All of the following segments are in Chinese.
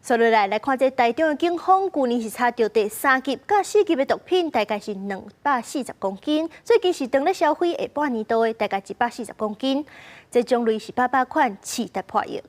接落来看这台中的警方，去年是查到第3级甲4级的毒品，大概是240公斤，最近是当咧消费下半年度的大概140公斤，这种类是800款刺达破亿。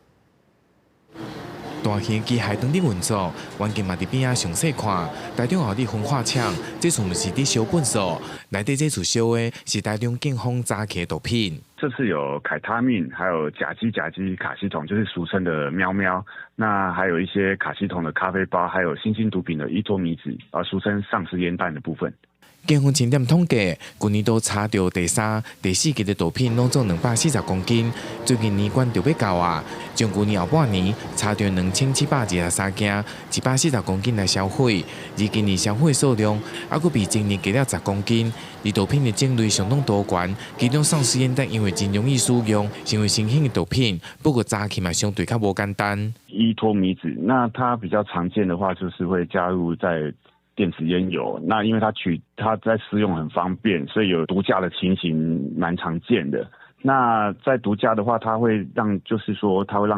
大型机械当伫运作，环境嘛伫边仔详细看。台中后日分化厂，这厝就是伫小本所，内底这厝烧的是台中警方查起的毒品。这次有凯他命，还有甲基卡西酮，就是俗称的喵喵。那还有一些卡西酮的咖啡包，还有新兴毒品的依托米酯，俗称丧尸烟弹的部分。警方清点统计，去年都查到第3、第4级的毒品拢总240公斤，最近年关就要到啊！从去年后半年查到2723件，140公斤来消费，而今年消费数量还佫比前年加了10公斤。而毒品的种类相当多元，其中丧尸烟弹因为真容易使用，成为新兴的毒品，不过查起嘛相对较无简单。依托米酯，那它比较常见的话，就是会加入在电子烟油，那因为它在使用很方便，所以有毒驾的情形蛮常见的。那在毒驾的话，它会让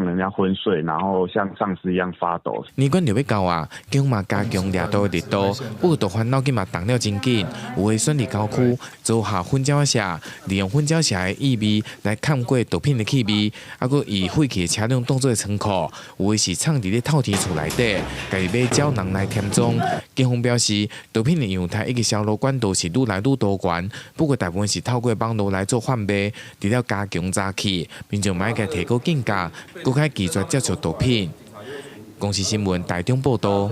人家昏睡，然后像丧尸一样发抖。年关就要到啊，警方嘛加强掠毒的力度，不过毒贩脑筋嘛动了真紧，有的选伫郊区租下混交社，利用混交社的异味来抗过毒品的气味，佫以废弃的车辆当作仓库，有的是藏伫咧透天厝内底，家己买胶囊来填装。警方表示，毒品的样态以及销路管道是愈来愈多元，不过大部分是透过网络来做贩卖。除了加强查起，民众嘛应提高警觉，更加拒绝接触毒品。公视新闻台中报道。